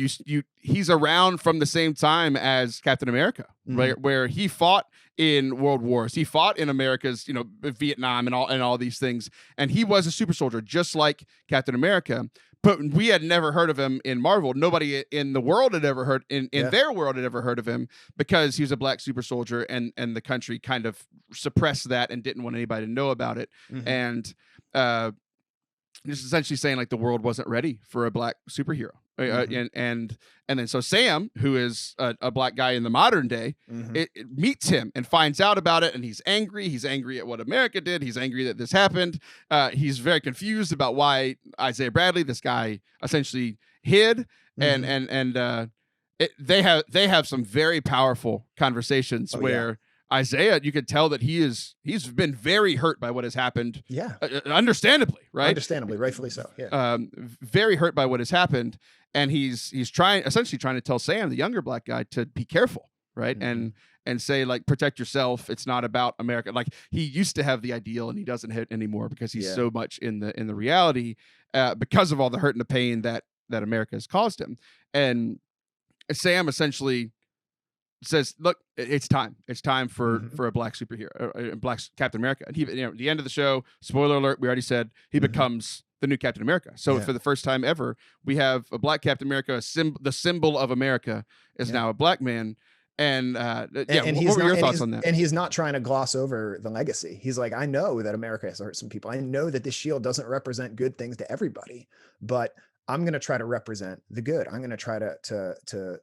he's around from the same time as Captain America, right? Where he fought in world wars. He fought in America's, Vietnam and all these things. And he was a super soldier, just like Captain America. But we had never heard of him in Marvel. Nobody in the world had ever heard in their world had ever heard of him, because he was a black super soldier, and the country kind of suppressed that and didn't want anybody to know about it. And just essentially saying like the world wasn't ready for a black superhero. And then so Sam, who is a black guy in the modern day, it meets him and finds out about it, and he's angry. He's angry at what America did. He's angry that this happened. He's very confused about why Isaiah Bradley, this guy, essentially hid. They have some very powerful conversations where Isaiah, you could tell that he's been very hurt by what has happened. Yeah, understandably, right? Understandably, rightfully so. Yeah, very hurt by what has happened, and he's essentially trying to tell Sam, the younger black guy, to be careful, right? And say like, protect yourself. It's not about America. Like, he used to have the ideal, and he doesn't have it anymore because he's so much in the reality because of all the hurt and the pain that America has caused him. And Sam essentially says, look, it's time for a black superhero, a black Captain America. And he, the end of the show, spoiler alert, we already said, he becomes the new Captain America. So for the first time ever, we have a black Captain America, the symbol of America is now a black man. And what were your thoughts on that? And he's not trying to gloss over the legacy. He's like, I know that America has hurt some people. I know that this shield doesn't represent good things to everybody, but I'm going to try to represent the good. I'm going to try to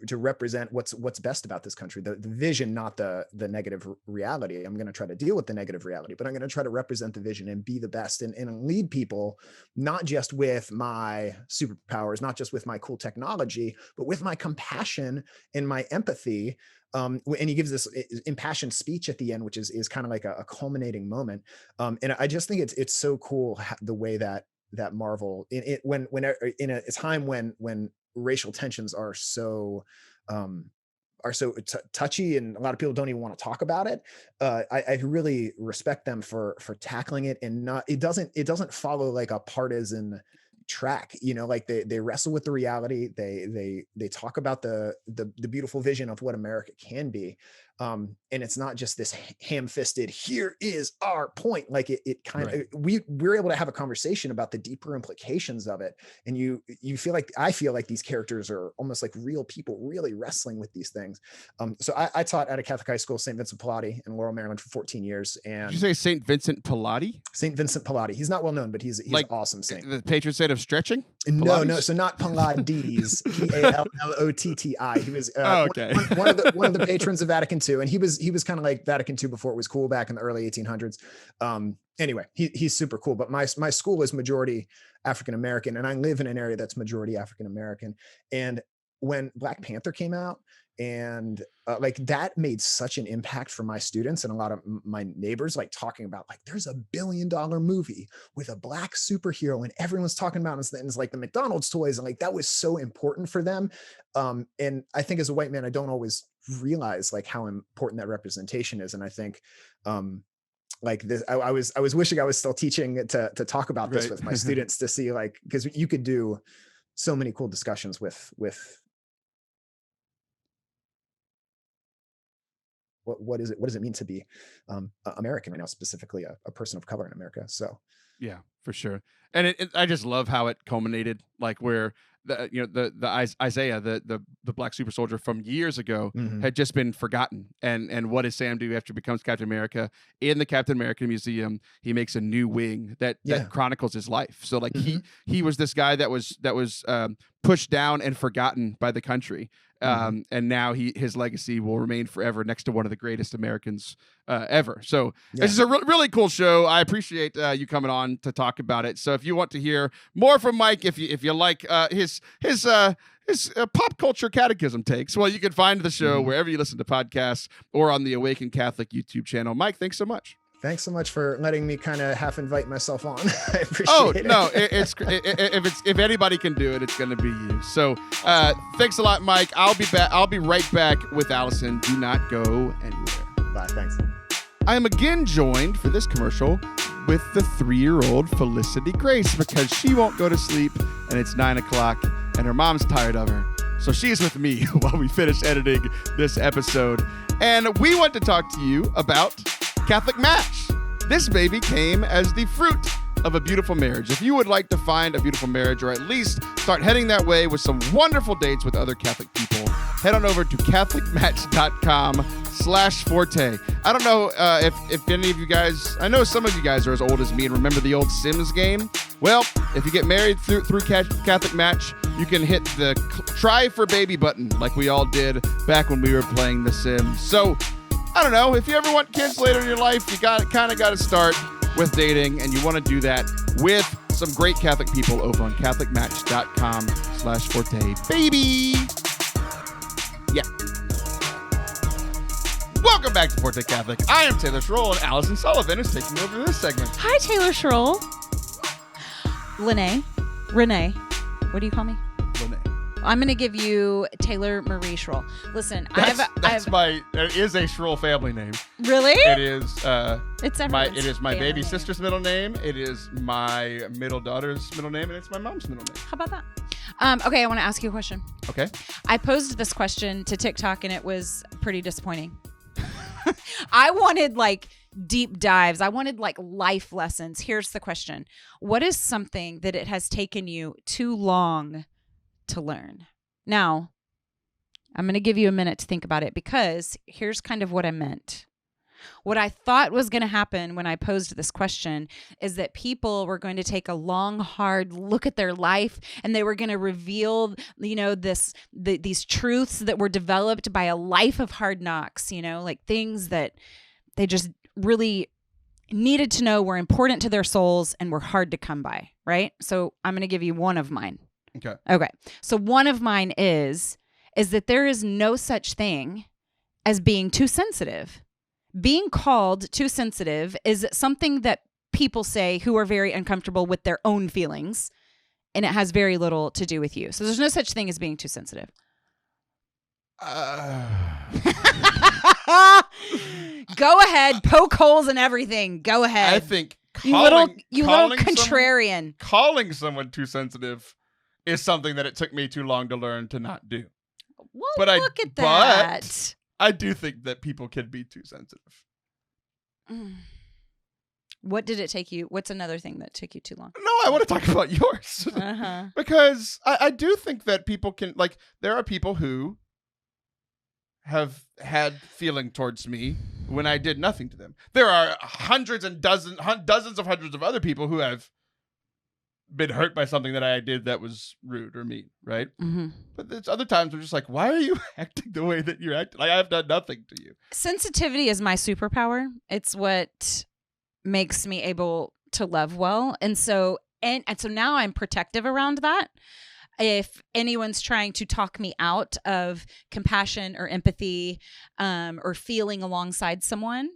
to represent what's best about this country, the vision, not the negative reality. I'm going to try to deal with the negative reality, but I'm going to try to represent the vision and be the best and lead people, not just with my superpowers, not just with my cool technology, but with my compassion and my empathy. And he gives this impassioned speech at the end, which is kind of like a culminating moment. And I just think it's so cool the way that Marvel when in a time when racial tensions are so touchy and a lot of people don't even want to talk about it. I really respect them for tackling it, and it doesn't follow like a partisan track, like they wrestle with the reality. They talk about the beautiful vision of what America can be. And it's not just this ham-fisted, here is our point. Like it kind of, we're able to have a conversation about the deeper implications of it. And I feel like these characters are almost like real people really wrestling with these things. So I taught at a Catholic high school, St. Vincent Pallotti in Laurel, Maryland for 14 years. And did you say St. Vincent Pallotti? St. Vincent Pallotti. He's not well known, but he's like an awesome saint. The patron saint of stretching? No. So not Pallades, Pallotti. He was one of the patrons of Vatican II, and he was kind of like Vatican II before it was cool back in the early 1800s. Anyway, he's super cool. But my school is majority African American, and I live in an area that's majority African American. And when Black Panther came out, and like that made such an impact for my students and a lot of my neighbors, like talking about like there's $1 billion movie with a Black superhero and everyone's talking about it, and it's like the McDonald's toys, and like that was so important for them. And I think as a white man, I don't always realize like how important that representation is. And I think like this, I was wishing I was still teaching to talk about this with my students to see, like, because you could do so many cool discussions with what does it mean to be American right now, specifically a person of color in America. So yeah, for sure. And I just love how it culminated, like where the Isaiah, the Black super soldier from years ago, had just been forgotten. And what does Sam do after he becomes Captain America? In the Captain America Museum, he makes a new wing that chronicles his life. So like he was this guy that was pushed down and forgotten by the country. And now his legacy will remain forever next to one of the greatest Americans ever. So this is a really cool show. I appreciate you coming on to talk about it. So if you want to hear more from Mike, if you like his pop culture catechism takes, well, you can find the show wherever you listen to podcasts or on the Awakened Catholic YouTube channel. Mike, thanks so much. Thanks so much for letting me kind of half invite myself on. I appreciate it. Oh, no, if anybody can do it, it's going to be you. So thanks a lot, Mike. I'll be right back with Allison. Do not go anywhere. Bye. Thanks. I am again joined for this commercial with the 3-year-old Felicity Grace, because she won't go to sleep and it's 9:00 and her mom's tired of her. So she's with me while we finish editing this episode. And we want to talk to you about Catholic Match. This baby came as the fruit of a beautiful marriage. If you would like to find a beautiful marriage, or at least start heading that way with some wonderful dates with other Catholic people, head on over to catholicmatch.com/Forte. I don't know if any of you guys, I know some of you guys are as old as me and remember the old Sims game. Well, if you get married through Catholic Match, you can hit the try for baby button like we all did back when we were playing The Sims. So I don't know, if you ever want kids later in your life, you got to start with dating, and you want to do that with some great Catholic people over on catholicmatch.com/Forte. Baby! Yeah. Welcome back to Forte Catholic. I am Taylor Schroll, and Allison Sullivan is taking over this segment. Hi, Taylor Schroll. Renee. What do you call me? Renee. I'm going to give you Taylor Marie Schroll. Listen, it is a Schroll family name. Really? It is. It's it is my baby name. Sister's middle name. It is my middle daughter's middle name, and it's my mom's middle name. How about that? Okay, I want to ask you a question. Okay. I posed this question to TikTok, and it was pretty disappointing. I wanted like deep dives. I wanted like life lessons. Here's the question. What is something that it has taken you too long to learn? Now, I'm going to give you a minute to think about it, because here's kind of what I meant. What I thought was going to happen when I posed this question is that people were going to take a long, hard look at their life, and they were going to reveal, these truths that were developed by a life of hard knocks, like things that they just really needed to know were important to their souls and were hard to come by, right? So I'm going to give you one of mine. Okay. So one of mine is that there is no such thing as being too sensitive. Being called too sensitive is something that people say who are very uncomfortable with their own feelings, and it has very little to do with you. So there's no such thing as being too sensitive. Go ahead, poke holes in everything. Go ahead. I think you little contrarian. Calling someone too sensitive is something that it took me too long to learn to not do. Well, look at that. But I do think that people can be too sensitive. What did it take you? What's another thing that took you too long? No, I want to talk about yours. Because I do think that people can, there are people who have had feeling towards me when I did nothing to them. There are hundreds and dozens of hundreds of other people who have been hurt by something that I did that was rude or mean, right? Mm-hmm. But there's other times I'm just like, why are you acting the way that you're acting? Like, I have done nothing to you. Sensitivity is my superpower. It's what makes me able to love well. And so now I'm protective around that. If anyone's trying to talk me out of compassion or empathy, or feeling alongside someone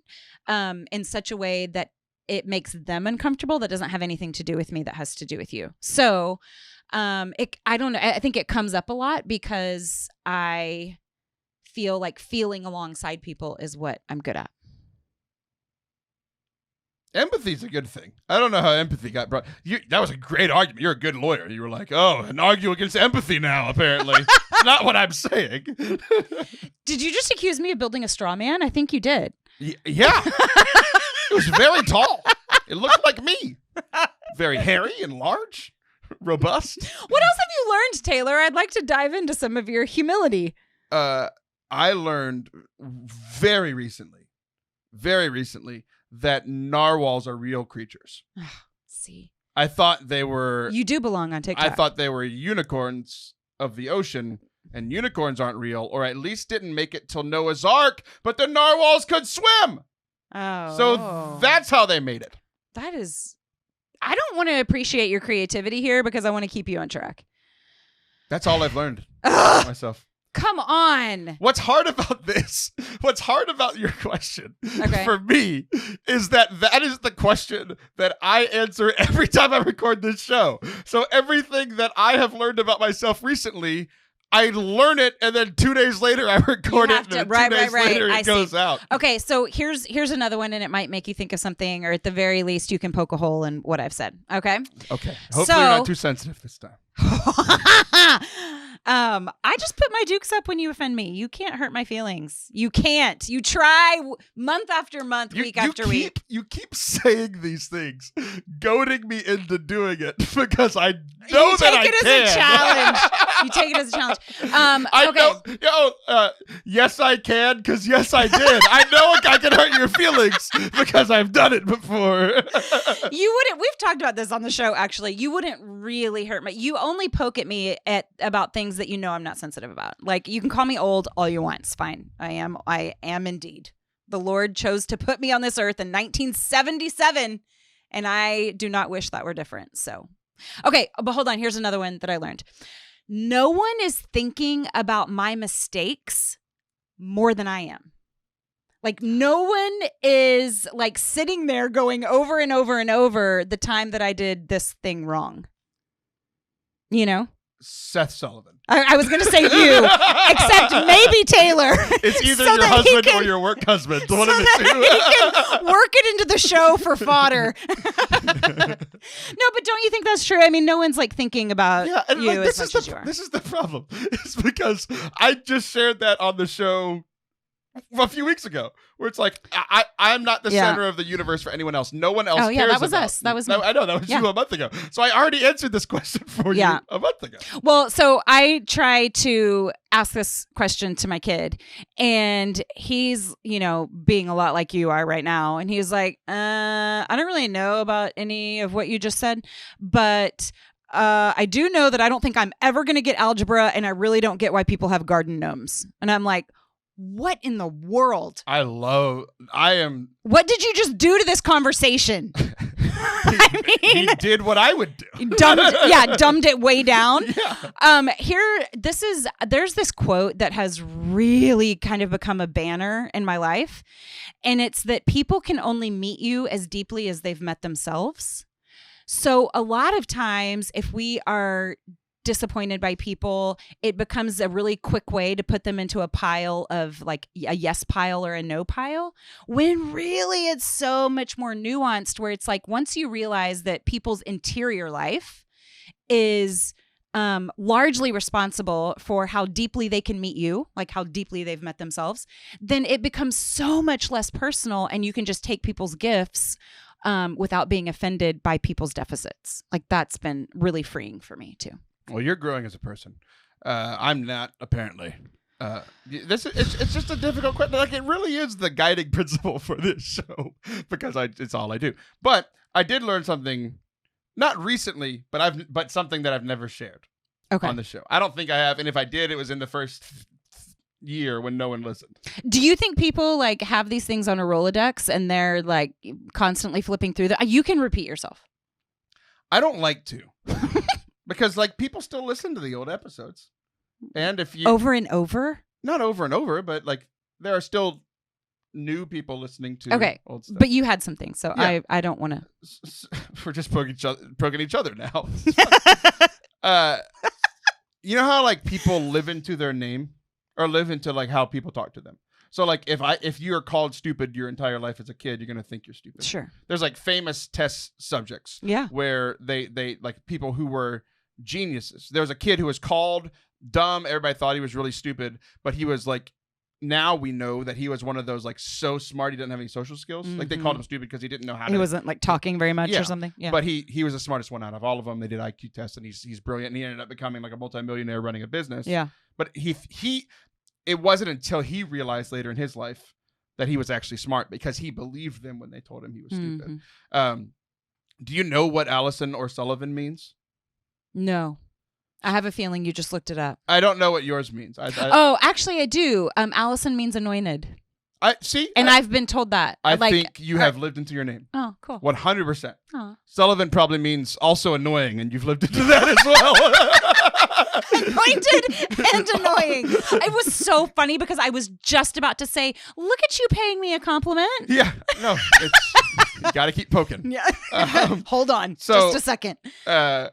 in such a way that it makes them uncomfortable, that doesn't have anything to do with me, that has to do with you. So I don't know. I think it comes up a lot because I feel like feeling alongside people is what I'm good at. Empathy's a good thing. I don't know how empathy got brought. That was a great argument. You're a good lawyer. You were like, and argue against empathy now, apparently. It's not what I'm saying. Did you just accuse me of building a straw man? I think you did. Yeah. It was very tall. It looked like me. Very hairy and large. Robust. What else have you learned, Taylor? I'd like to dive into some of your humility. I learned very recently that narwhals are real creatures. See. I thought they were... You do belong on TikTok. I thought they were unicorns of the ocean, and unicorns aren't real, or at least didn't make it till Noah's Ark, but the narwhals could swim! Oh. So that's how they made it. That is... I don't want to appreciate your creativity here because I want to keep you on track. That's all I've learned about myself. Come on. What's hard about your question for me is that is the question that I answer every time I record this show. So everything that I have learned about myself recently, I learn it, and then 2 days later I record it, and 2 days later it goes out. Okay, so here's another one, and it might make you think of something, or at the very least you can poke a hole in what I've said. Okay? Okay. Hopefully you're not too sensitive this time. I just put my dukes up when you offend me. You can't hurt my feelings. You can't. You try month after month, week after week. You keep saying these things, goading me into doing it because I know that I can. You take it as a challenge. You take it as a challenge. Yes, I can, because yes, I did. I know I can hurt your feelings because I've done it before. You wouldn't. We've talked about this on the show, actually. You wouldn't really hurt me. You only poke at me about things that you know I'm not sensitive about. Like, you can call me old all you want. It's fine. I am indeed. The Lord chose to put me on this earth in 1977, and I do not wish that were different. So, okay, but hold on. Here's another one that I learned. No one is thinking about my mistakes more than I am. Like, no one is like sitting there going over and over and over the time that I did this thing wrong. You know? Seth Sullivan. I was going to say you, except maybe Taylor. It's either your husband or your work husband. One of the two. He can work it into the show for fodder. No, but don't you think that's true? I mean, no one's like thinking about you as much as you are. This is the problem. It's because I just shared that on the show a few weeks ago, where it's like I'm not the center of the universe for anyone else. No one else. Oh yeah, cares that was about us. me. That was me. I know that was you a month ago. So I already answered this question for you a month ago. Well, so I try to ask this question to my kid, and he's, being a lot like you are right now, and he's like, I don't really know about any of what you just said, but I do know that I don't think I'm ever going to get algebra, and I really don't get why people have garden gnomes. And I'm like, what in the world? What did you just do to this conversation? He did what I would do. Dumbed it way down. Yeah. There's this quote that has really kind of become a banner in my life. And it's that people can only meet you as deeply as they've met themselves. So a lot of times, if we are disappointed by people, it becomes a really quick way to put them into a pile of like a yes pile or a no pile, when really it's so much more nuanced, where it's like, once you realize that people's interior life is largely responsible for how deeply they can meet you, like how deeply they've met themselves, then it becomes so much less personal, and you can just take people's gifts without being offended by people's deficits. Like, that's been really freeing for me too. Well, you're growing as a person. I'm not, apparently. It's just a difficult question. Like, it really is the guiding principle for this show, because it's all I do. But I did learn something, not recently, but something that I've never shared on the show. I don't think I have, and if I did, it was in the first year when no one listened. Do you think people like have these things on a Rolodex and they're like constantly flipping through them? You can repeat yourself. I don't like to. Because, like, people still listen to the old episodes. And if you... Over and over? Not over and over, but, like, there are still new people listening to old stuff. But you had some things, so yeah. I don't want to... We're just poking each other now. You know how, like, people live into their name? Or live into, like, how people talk to them? So, like, if you're called stupid your entire life as a kid, you're going to think you're stupid. Sure. There's, like, famous test subjects. Yeah. Where they like, people who were geniuses. There was a kid who was called dumb. Everybody thought he was really stupid, but he was like, now we know that he was one of those, like, so smart he didn't have any social skills. Mm-hmm. Like, they called him stupid because he didn't know how to. He wasn't like talking very much or something. Yeah. But he was the smartest one out of all of them. They did IQ tests, and he's brilliant. And he ended up becoming like a multimillionaire running a business. Yeah. But it wasn't until he realized later in his life that he was actually smart, because he believed them when they told him he was stupid. Do you know what Allison or Sullivan means? No. I have a feeling you just looked it up. I don't know what yours means. Actually, I do. Allison means anointed. I've been told that. I think you have lived into your name. Oh, cool. 100%. Oh. Sullivan probably means also annoying, and you've lived into that as well. Anointed and annoying. It was so funny because I was just about to say, look at you paying me a compliment. Yeah. No, you got to keep poking. Yeah. Hold on. Just a second. So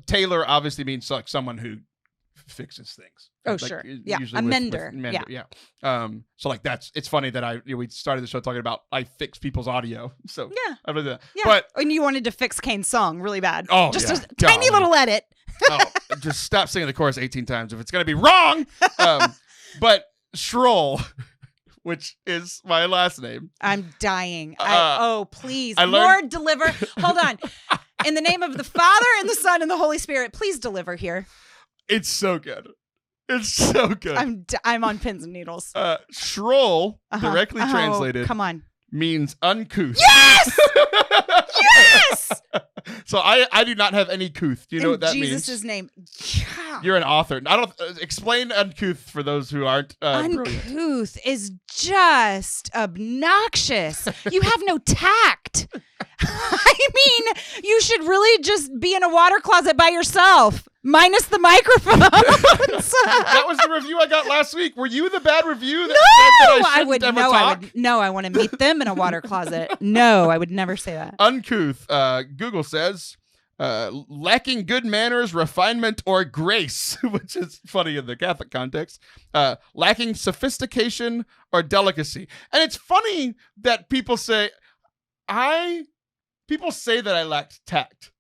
Taylor obviously means like someone who fixes things. Oh, like, sure. Yeah. A mender. Yeah. So like it's funny that we started the show talking about I fix people's audio. So yeah. I believe that. Yeah. And you wanted to fix Kane's song really bad. Oh, just yeah. a tiny little edit. Just stop singing the chorus 18 times if it's going to be wrong. But Schroll, which is my last name. I'm dying. Please. Lord, deliver. Hold on. In the name of the Father and the Son and the Holy Spirit, please deliver here. It's so good. It's so good. I'm on pins and needles. Schroll, directly translated, come on, means uncouth. Yes! Yes! So I do not have any couth. Do you know what that means? In Jesus' name. Yeah. You're an author. I don't explain uncouth for those who aren't uncouth brilliant. Is just obnoxious. You have no tact. I mean, you should really just be in a water closet by yourself, minus the microphones. That was the review I got last week. Were you the bad review that said that I shouldn't ever talk? I want to meet them in a water closet. No, I would never say that. Uncouth, Google says, lacking good manners, refinement, or grace, which is funny in the Catholic context, lacking sophistication or delicacy. And it's funny that people say that I lacked tact.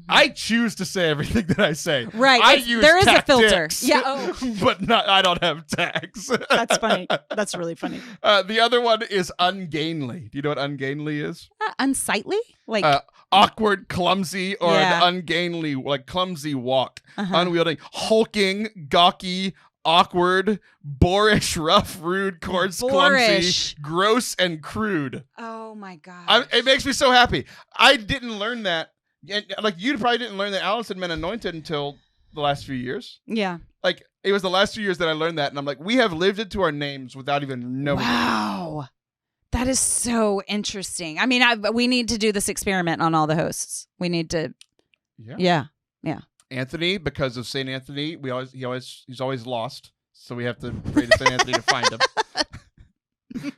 I choose to say everything that I say. Right. I use there is tactics, a filter. Yeah. Oh, but I don't have tax. that's funny. That's really funny. The other one is ungainly. Do you know what ungainly is? Unsightly? Like awkward, clumsy, or Yeah. an ungainly, like clumsy walk, Uh-huh. unwielding, hulking, gawky, awkward, boorish, rough, rude, coarse, Boorish. clumsy, gross, and crude. Oh my God. It makes me so happy. I didn't learn that. And, like, you probably didn't learn that Allison meant anointed until the last few years. Yeah. Like, it was the last few years that I learned that, and I'm like, we have lived into our names without even knowing. Wow. That is so interesting. I mean, we need to do this experiment on all the hosts. We need to. Yeah. Yeah. Anthony, because of Saint Anthony, he's always lost, so we have to pray to Saint Anthony to find him.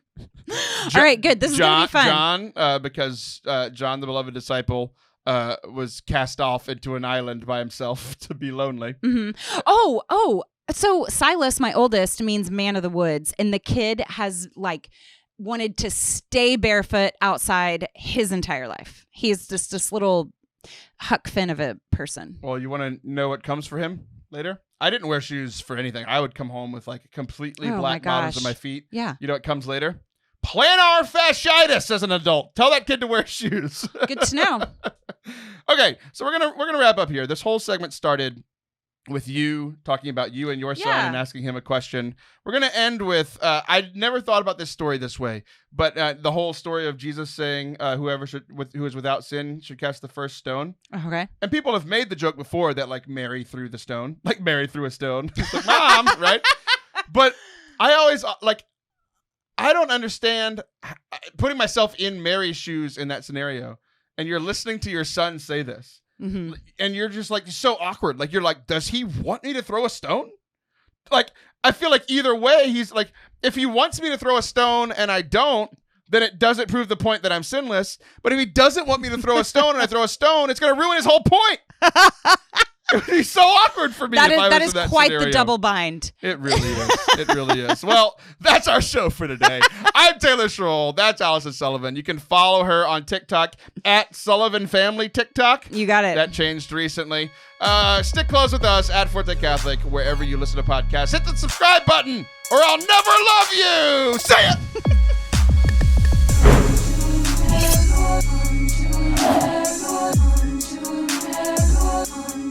All right, good. This is gonna be fun. John, because John, the beloved disciple, was cast off into an island by himself to be lonely. Mm-hmm. Oh. So Silas, my oldest, means man of the woods, and the kid has wanted to stay barefoot outside his entire life. He's just this little Huck Finn of a person. Well, you want to know what comes for him later? I didn't wear shoes for anything. I would come home with completely black bottoms on my feet. Yeah. You know what comes later? Plantar fasciitis as an adult. Tell that kid to wear shoes. Good to know. Okay, so we're gonna wrap up here. This whole segment started with you talking about you and your son and asking him a question. We're gonna end with I never thought about this story this way, but the whole story of Jesus saying who is without sin should cast the first stone. Okay. And people have made the joke before that Mary threw the stone, Mary threw a stone. It's like, Mom, right? But I always I don't understand putting myself in Mary's shoes in that scenario. And you're listening to your son say this. Mm-hmm. And you're just so awkward. You're like, does he want me to throw a stone? I feel like either way, he's if he wants me to throw a stone and I don't, then it doesn't prove the point that I'm sinless. But if he doesn't want me to throw a stone and I throw a stone, it's going to ruin his whole point. He's so awkward for me. That is quite scenario. the double bind. It really is. It really is. Well, that's our show for today. I'm Taylor Schroll. That's Allison Sullivan. You can follow her on TikTok at Sullivan Family TikTok. You got it. That changed recently. Stick close with us at Forte Catholic, wherever you listen to podcasts. Hit the subscribe button or I'll never love you. Say it.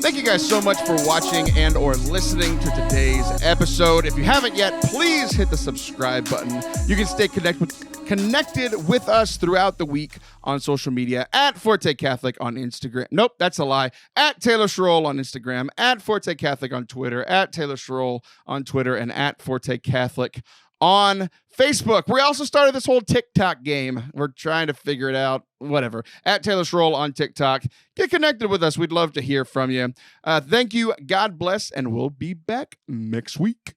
Thank you guys so much for watching and or listening to today's episode. If you haven't yet, please hit the subscribe button. You can stay connected with us throughout the week on social media at Forte Catholic on Instagram. Nope, that's a lie. At Taylor Schroll on Instagram, at Forte Catholic on Twitter, at Taylor Schroll on Twitter, and at Forte Catholic on Facebook. We also started this whole TikTok game. We're trying to figure it out. Whatever. At Taylor Schroll on TikTok. Get connected with us. We'd love to hear from you. Thank you. God bless. And we'll be back next week.